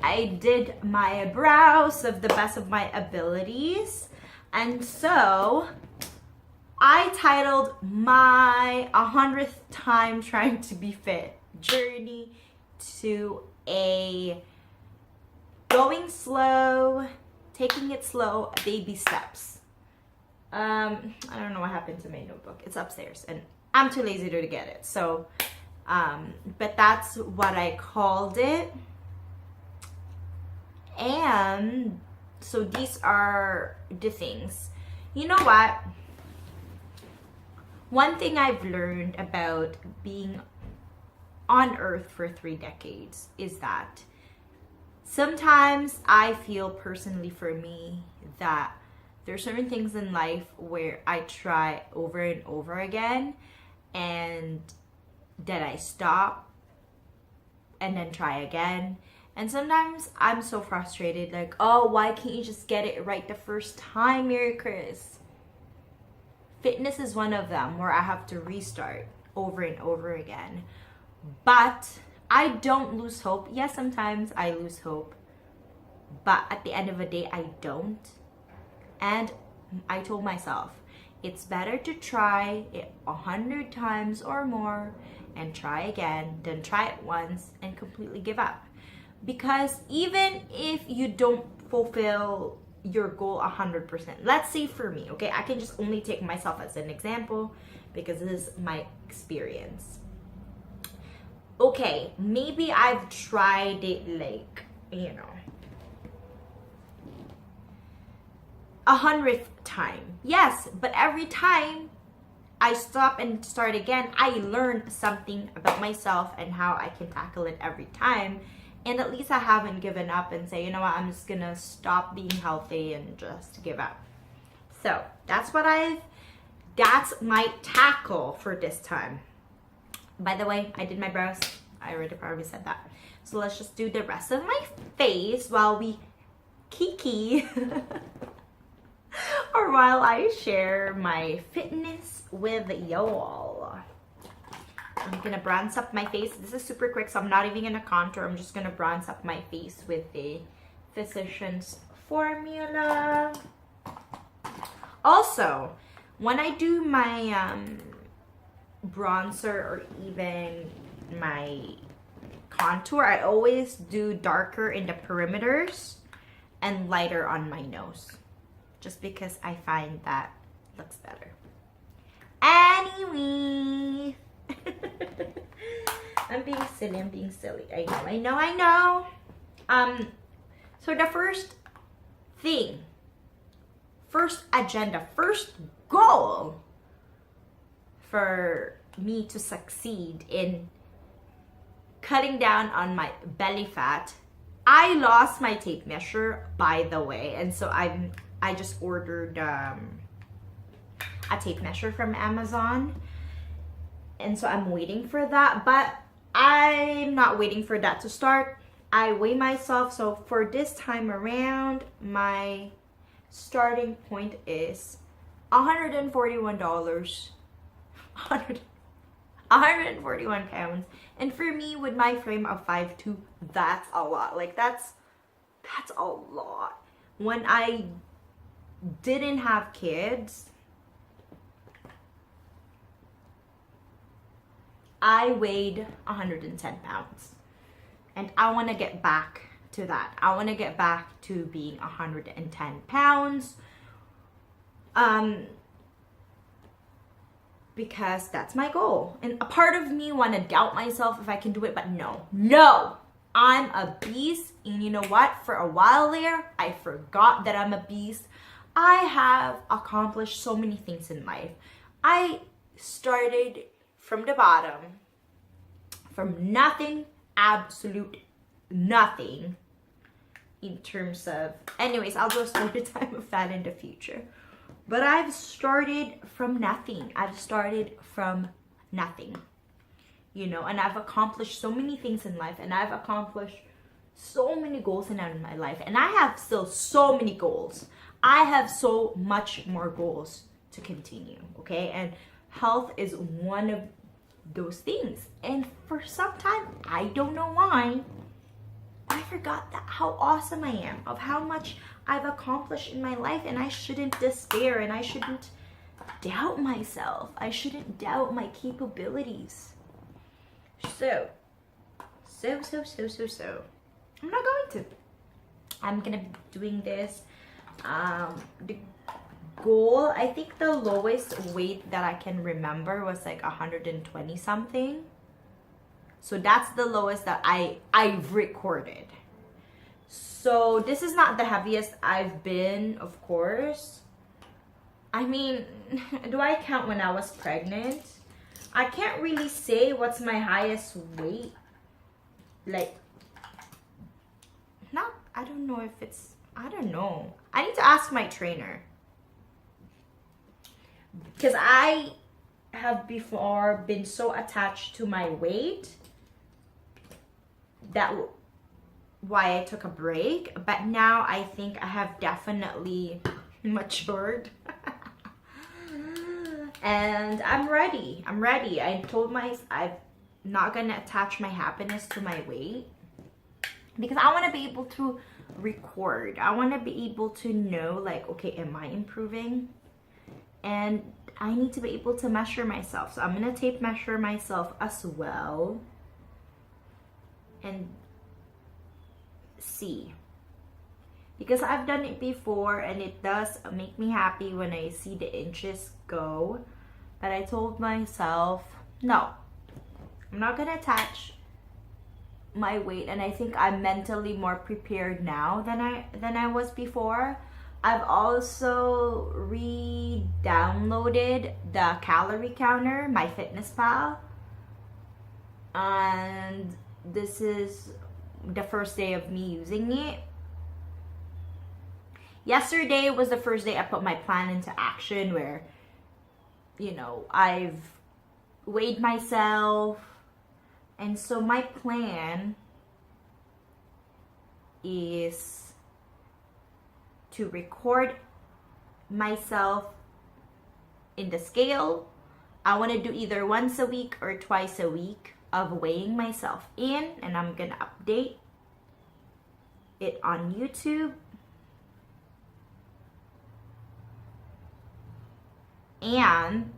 I did my brows of the best of my abilities. And so I titled my 100th time trying to be fit journey to a going slow, taking it slow, baby steps. I don't know what happened to my notebook. It's upstairs and I'm too lazy to get it. So, but that's what I called it. And so these are the things. You know what? One thing I've learned about being on Earth for 3 decades is that sometimes I feel personally for me that there are certain things in life where I try over and over again and then I stop and then try again. And sometimes I'm so frustrated, like, oh, why can't you just get it right the first time, Mary Chris? Fitness is one of them where I have to restart over and over again. But I don't lose hope. Yes, sometimes I lose hope. But at the end of the day, I don't. And I told myself, it's better to try it 100 times or more and try again than try it once and completely give up. Because even if you don't fulfill your goal 100%, let's say for me, okay, I can just only take myself as an example because this is my experience. Okay, maybe I've tried it like, 100th time. Yes, but every time I stop and start again, I learn something about myself and how I can tackle it every time. And at least I haven't given up and say, you know what, I'm just gonna stop being healthy and just give up. So that's my tackle for this time. By the way, I did my brows. I already probably said that. So let's just do the rest of my face while we kiki. Or while I share my fitness with y'all. I'm gonna bronze up my face. This is super quick, so I'm not even gonna contour. I'm just gonna bronze up my face with the Physicians Formula. Also, when I do my bronzer or even my contour, I always do darker in the perimeters and lighter on my nose. Just because I find that looks better. Anyway. I'm being silly. I know. So the first thing, first agenda, first goal for me to succeed in cutting down on my belly fat, I lost my tape measure, by the way, and so I just ordered a tape measure from Amazon. And so I'm waiting for that, but I'm not waiting for that to start. I weigh myself. So for this time around, my starting point is $141. 141 pounds. And for me, with my frame of 5'2", that's a lot. Like that's a lot. When I didn't have kids, I weighed 110 pounds. And I want to get back to that. I want to get back to being 110 pounds. Because that's my goal. And a part of me want to doubt myself if I can do it, but no. I'm a beast. And you know what? For a while there, I forgot that I'm a beast. I have accomplished so many things in life. I started from the bottom, from nothing, absolute nothing, in terms of, anyways, I'll do a story time of that in the future. But I've started from nothing. And I've accomplished so many things in life, and I've accomplished so many goals in my life, and I have still so many goals. I have so much more goals to continue, okay? And health is one of those things. And for some time, I don't know why, I forgot that how awesome I am, of how much I've accomplished in my life, and I shouldn't despair, and I shouldn't doubt myself. I shouldn't doubt my capabilities. So. I'm not going to. I'm gonna be doing this. The goal, I think the lowest weight that I can remember was like 120 something. So that's the lowest that I've recorded. So this is not the heaviest I've been, of course. I mean, do I count when I was pregnant? I can't really say what's my highest weight. Like, not, I don't know if it's, I don't know. I need to ask my trainer. Because I have before been so attached to my weight that why I took a break. But now I think I have definitely matured. And I'm ready. I told myself I'm not gonna attach my happiness to my weight, because I want to be able to record. I want to be able to know, like, okay, am I improving? And I need to be able to measure myself. So I'm gonna tape measure myself as well and see, because I've done it before and it does make me happy when I see the inches go. But I told myself, no, I'm not gonna attach my weight, and I think I'm mentally more prepared now than I was before. I've also re-downloaded the calorie counter, MyFitnessPal, and this is the first day of me using it. Yesterday was the first day I put my plan into action, where, you know, I've weighed myself. And so my plan is to record myself in the scale. I want to do either once a week or twice a week of weighing myself in, and I'm going to update it on YouTube. And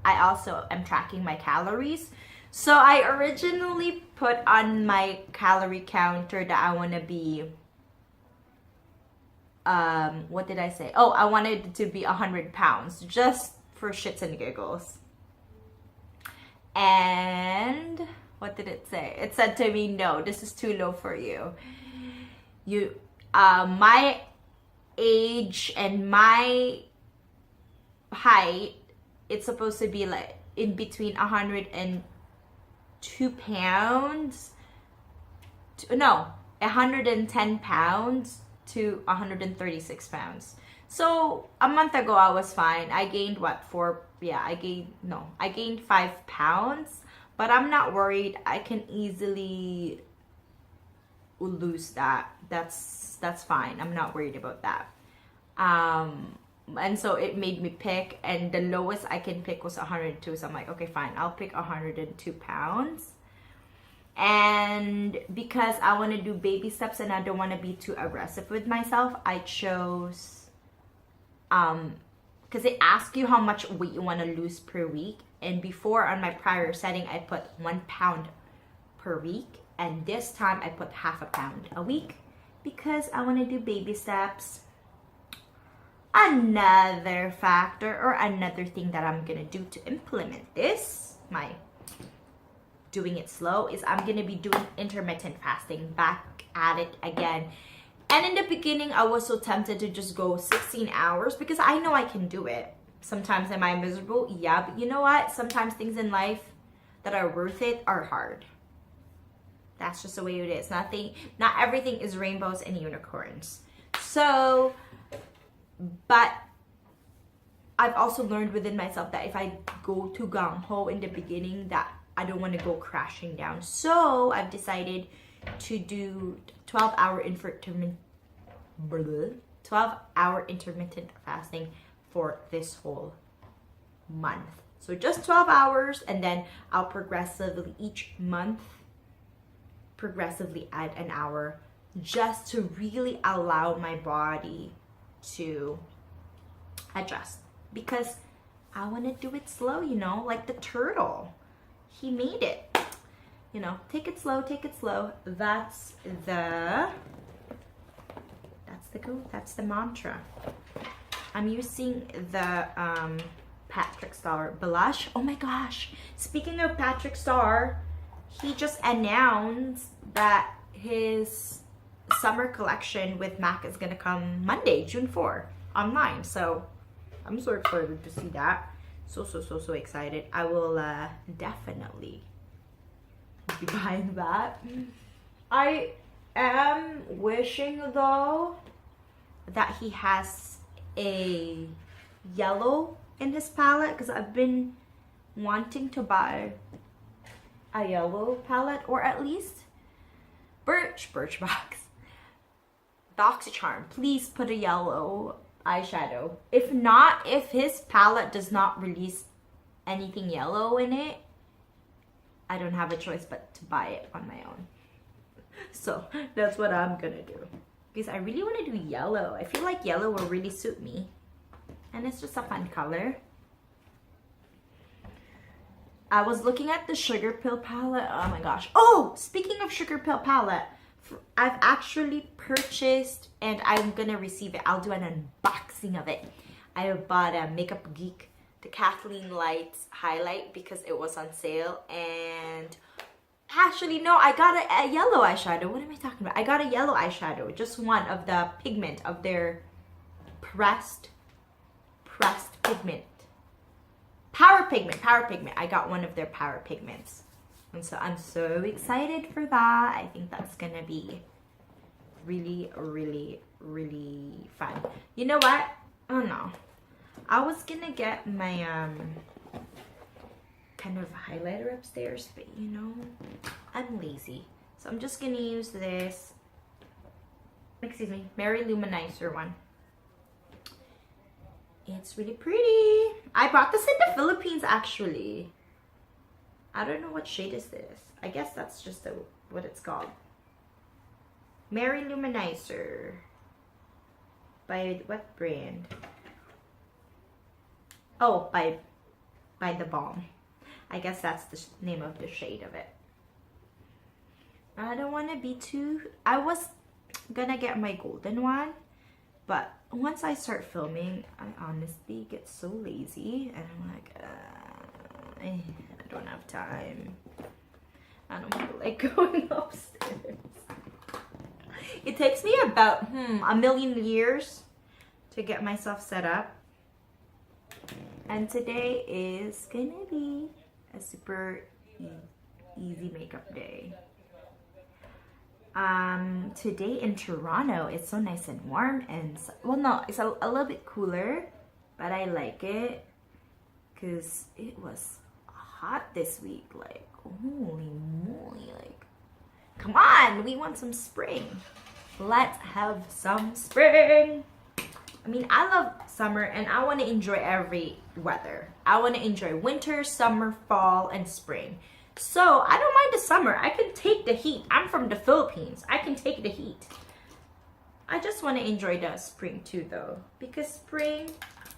I also am tracking my calories. So I originally put on my calorie counter that I want to be, what did I say? Oh, I wanted it to be 100 pounds, just for shits and giggles. And what did it say? It said to me, no, this is too low for you. My age and my height, it's supposed to be like in between 102 pounds no, 110 pounds to 136 pounds. So a month ago I was fine. I gained I gained 5 pounds, but I'm not worried. I can easily lose that. That's fine. I'm not worried about that. And so it made me pick, and the lowest I can pick was 102. So I'm like, okay, fine, I'll pick 102 pounds. And because I want to do baby steps and I don't want to be too aggressive with myself, I chose, because they ask you how much weight you want to lose per week. And before, on my prior setting, I put 1 pound per week. And this time I put half a pound a week because I want to do baby steps. Another factor or another thing that I'm going to do to implement this, my doing it slow, is I'm going to be doing intermittent fasting, back at it again. And in the beginning, I was so tempted to just go 16 hours because I know I can do it. Sometimes am I miserable? Yeah, but you know what? Sometimes things in life that are worth it are hard. That's just the way it is. Not everything is rainbows and unicorns. So, but I've also learned within myself that if I go too gung-ho in the beginning, that I don't want to go crashing down. So I've decided to do 12-hour intermittent fasting for this whole month. So just 12 hours, and then I'll progressively each month progressively add an hour just to really allow my body to adjust, because I want to do it slow, you know, like the turtle. He made it. You know, take it slow, take it slow. That's the goal. That's the mantra. I'm using the Patrick Star blush. Oh my gosh. Speaking of Patrick Star, he just announced that his summer collection with MAC is gonna come Monday, June 4, online. So I'm so excited to see that. So excited. I will definitely be buying that. I am wishing though that he has a yellow in his palette, because I've been wanting to buy a yellow palette, or at least Birchbox. The Oxycharm, please put a yellow eyeshadow. If not, if his palette does not release anything yellow in it, I don't have a choice but to buy it on my own. So that's what I'm gonna do, because I really want to do yellow. I feel like yellow will really suit me, and it's just a fun color. I was looking at the Sugar Pill palette. Oh my gosh. Oh, speaking of Sugar Pill palette, I've actually purchased, and I'm gonna receive it. I'll do an unboxing of it. I bought a Makeup Geek, the Kathleen Lights highlight, because it was on sale. And actually, no, I got a yellow eyeshadow. What am I talking about? I got a yellow eyeshadow, just one of the pigment of their pressed pigment. Power pigment. I got one of their power pigments. And so I'm so excited for that. I think that's gonna be really fun. You know what? Oh no. I was gonna get my kind of highlighter upstairs, but you know, I'm lazy. So I'm just gonna use this, excuse me, Mary Luminizer one. It's really pretty. I bought this in the Philippines actually. I don't know what shade is this. I guess that's just what it's called. Mary Luminizer. By what brand? Oh, by The Balm. I guess that's the name of the shade of it. I don't want to be too... I was gonna get my golden one, but once I start filming, I honestly get so lazy, and I'm like, I don't have time. I don't feel like going upstairs. It takes me about a million years to get myself set up. And today is gonna be a super easy makeup day. Today in Toronto, it's so nice and warm, and well, no, it's a little bit cooler, but I like it because it was hot this week. Like, holy moly, like, come on, we want some spring. Let's have some spring. I mean, I love summer, and I want to enjoy every weather. I want to enjoy winter, summer, fall, and spring. So I don't mind the summer. I can take the heat. I'm from the Philippines. I can take the heat. I just want to enjoy the spring too, though, because spring,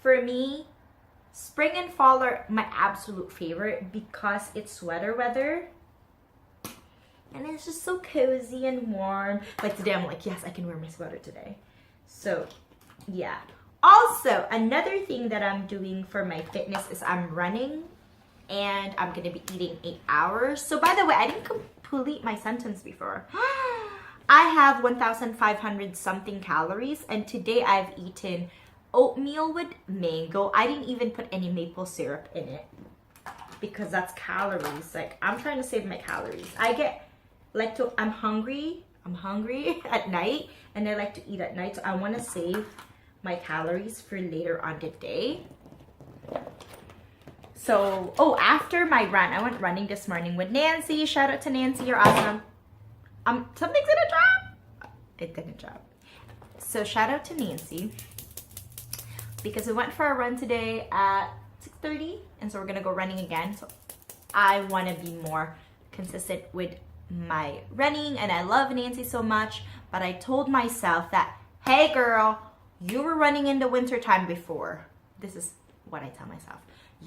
for me, spring and fall are my absolute favorite because it's sweater weather. And it's just so cozy and warm. Like today, I'm like, yes, I can wear my sweater today. So, yeah. Also, another thing that I'm doing for my fitness is I'm running, and I'm going to be eating 8 hours. So, by the way, I didn't complete my sentence before. I have 1,500 something calories, and today I've eaten oatmeal with mango. I didn't even put any maple syrup in it because that's calories. Like, I'm trying to save my calories. I'm hungry at night, and I like to eat at night, so I want to save my calories for later on the day. So, after my run, I went running this morning with Nancy. Shout out to Nancy, you're awesome. Something's gonna drop. It didn't drop. So shout out to Nancy, because we went for a run today at 6:30, and so we're gonna go running again. So I want to be more consistent with my running and I love Nancy so much, but I told myself that, hey girl, you were running in the wintertime before. This is what I tell myself.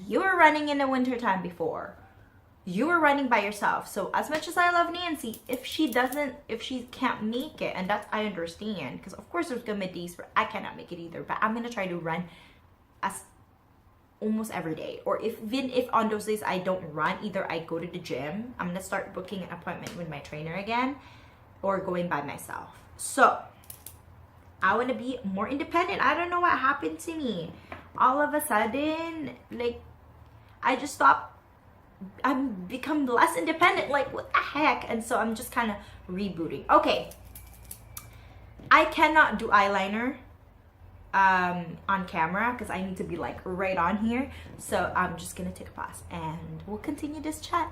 You were running in the wintertime before. You were running by yourself. So as much as I love Nancy, if she can't make it, and that's, I understand, because of course there's gonna be days where I cannot make it either, but I'm gonna try to run as almost every day. Or even if on those days I don't run, either I go to the gym, I'm gonna start booking an appointment with my trainer again, or going by myself. So I want to be more independent. I don't know what happened to me. All of a sudden, like, I've become less independent. Like, what the heck? And so I'm just kind of rebooting. Okay, I cannot do eyeliner on camera because I need to be like right on here. So I'm just gonna take a pause and we'll continue this chat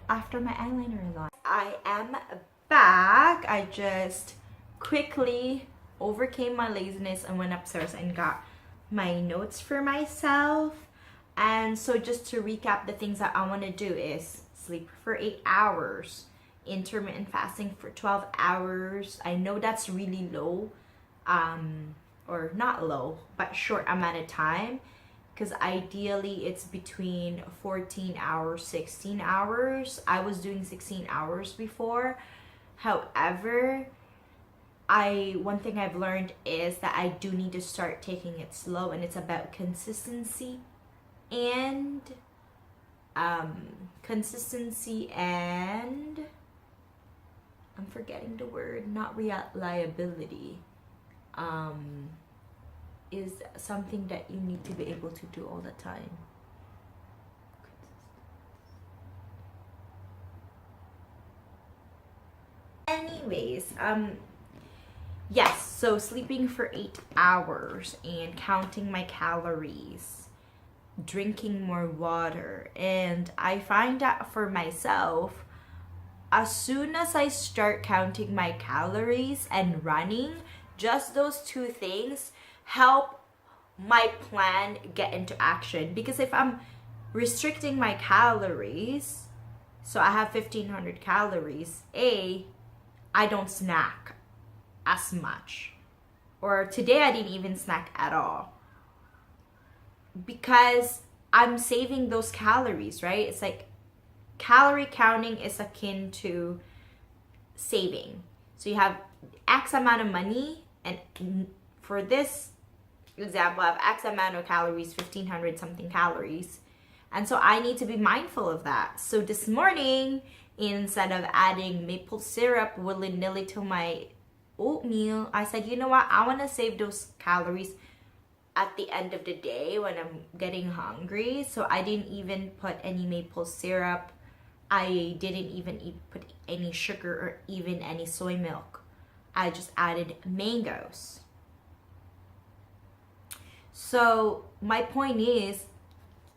after my eyeliner is on. I am back. I just quickly overcame my laziness and went upstairs and got my notes for myself. And so just to recap, the things that I want to do is sleep for 8 hours, intermittent fasting for 12 hours. I know that's really low, or not low, but short amount of time, because ideally it's between 14 hours, 16 hours. I was doing 16 hours before. However, one thing I've learned is that I do need to start taking it slow, and it's about consistency and I'm forgetting the word, not reliability, is something that you need to be able to do all the time. Anyways, yes, so sleeping for 8 hours and counting my calories, drinking more water. And I find that for myself, as soon as I start counting my calories and running, just those two things help my plan get into action. Because if I'm restricting my calories, so I have 1,500 calories, I don't snack as much. Or today I didn't even snack at all, because I'm saving those calories, right? It's like calorie counting is akin to saving. So you have X amount of money, and for this example, I have X amount of calories, 1,500 something calories. And so I need to be mindful of that. So this morning, instead of adding maple syrup willy-nilly to my oatmeal, I said, you know what? I want to save those calories at the end of the day when I'm getting hungry. So I didn't even put any maple syrup. I didn't even put any sugar or even any soy milk. I just added mangoes. So my point is,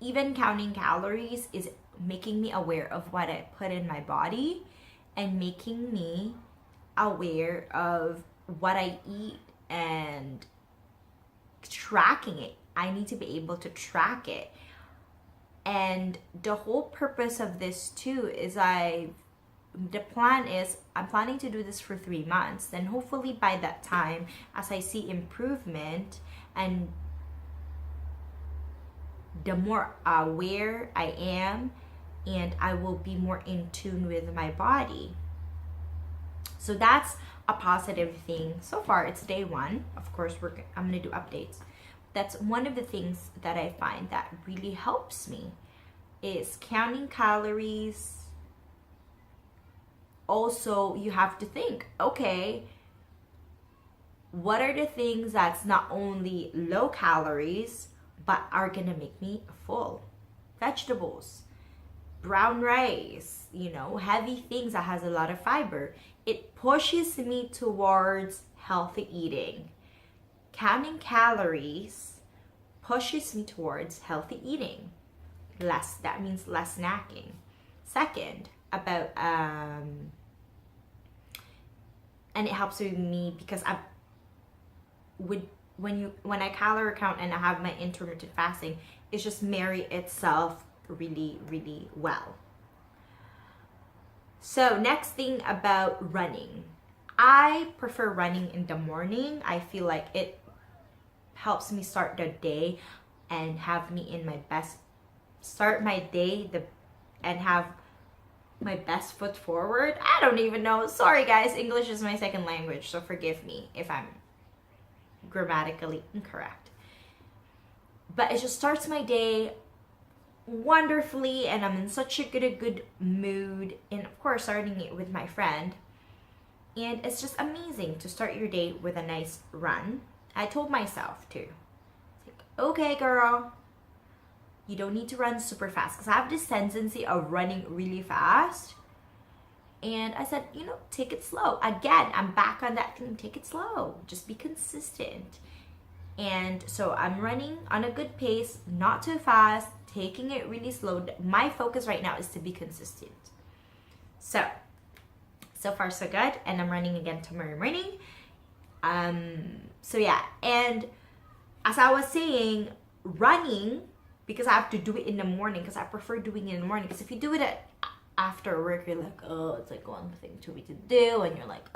even counting calories is making me aware of what I put in my body and making me aware of what I eat and tracking it. I need to be able to track it. And the whole purpose of this too is I'm planning to do this for 3 months. Then hopefully by that time, as I see improvement and the more aware I am, and I will be more in tune with my body. So that's a positive thing. So far, it's day 1. Of course, I'm going to do updates. That's one of the things that I find that really helps me is counting calories. Also, you have to think, okay, what are the things that's not only low calories, but are going to make me full? Vegetables, brown rice, heavy things that has a lot of fiber. It pushes me towards healthy eating. Counting calories pushes me towards healthy eating. That means less snacking. Second, about and it helps with me because when I calorie count and I have my intermittent fasting, it's just marry itself really, really well. So next thing about running. I prefer running in the morning. I feel like it helps me start the day and have me in my best, start my day and have my best foot forward. I don't even know. Sorry guys, English is my second language, so forgive me if I'm grammatically incorrect. But it just starts my day wonderfully and I'm in such a good mood, and of course starting it with my friend. And it's just amazing to start your day with a nice run. I told myself too, like, okay girl, you don't need to run super fast, because I have this tendency of running really fast. And I said, you know, take it slow. Again, I'm back on that thing, take it slow. Just be consistent. And so I'm running on a good pace, not too fast, taking it really slow. My focus right now is to be consistent. So far so good. And I'm running again tomorrow morning. So yeah, and as I was saying, running, because I have to do it in the morning, because I prefer doing it in the morning. Because if you do it after work, you're like, oh, it's like one thing to me to do, and you're like,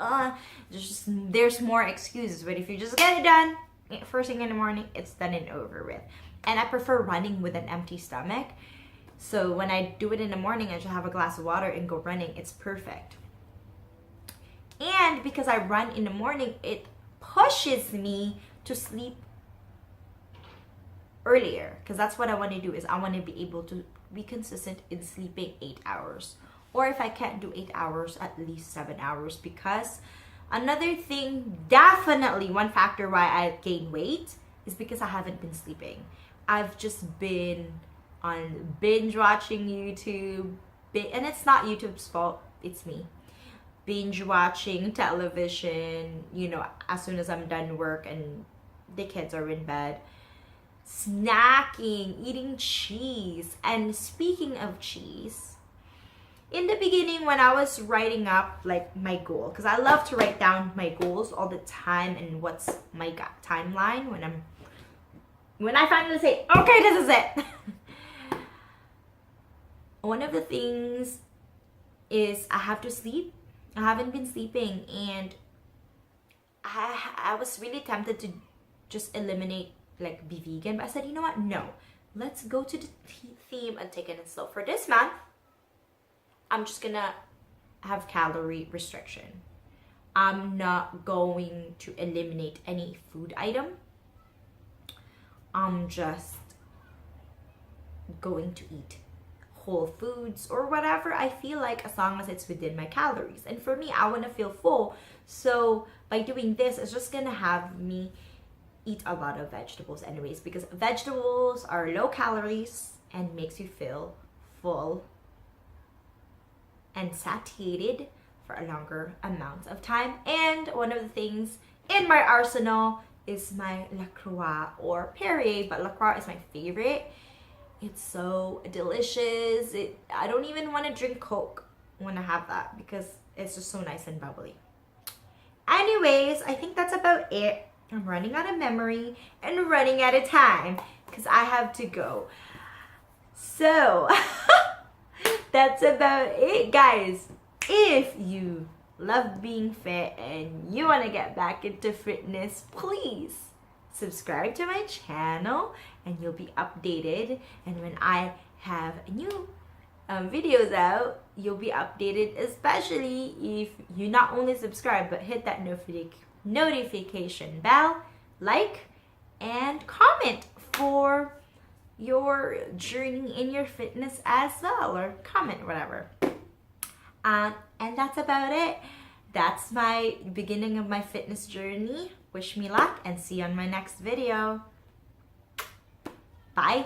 there's more excuses. But if you just get it done first thing in the morning, it's done and over with. And I prefer running with an empty stomach. So when I do it in the morning, I just have a glass of water and go running. It's perfect. And because I run in the morning, it pushes me to sleep earlier, because that's what I want to do. Is I want to be able to be consistent in sleeping 8 hours, or if I can't do 8 hours, at least 7 hours. Because another thing, definitely one factor why I gain weight, is because I haven't been sleeping. I've just been on binge watching YouTube, and it's not YouTube's fault, it's me. Binge watching television, you know, as soon as I'm done work and the kids are in bed. Snacking, eating cheese. And speaking of cheese, in the beginning when I was writing up like my goal, because I love to write down my goals all the time and what's my timeline when I finally say, okay, this is it. One of the things is I have to sleep. I haven't been sleeping, and I was really tempted to just eliminate, like, be vegan, but I said, you know what, no, let's go to the theme and take it slow. For this month, I'm just gonna have calorie restriction. I'm not going to eliminate any food item. I'm just going to eat whole foods or whatever I feel like, as long as it's within my calories. And for me, I want to feel full, so by doing this, it's just gonna have me eat a lot of vegetables anyways, because vegetables are low calories and makes you feel full and satiated for a longer amount of time. And one of the things in my arsenal is my LaCroix or Perrier, but LaCroix is my favorite. It's so delicious. I don't even want to drink Coke when I have that, because it's just so nice and bubbly. Anyways, I think that's about it. I'm running out of memory and running out of time because I have to go. So that's about it, guys. If you love being fit and you want to get back into fitness, please subscribe to my channel and you'll be updated. And when I have new videos out, you'll be updated, especially if you not only subscribe but hit that notification bell, like, and comment for your journey in your fitness as well, or comment whatever. And that's about it. That's my beginning of my fitness journey. Wish me luck and see you on my next video. Bye.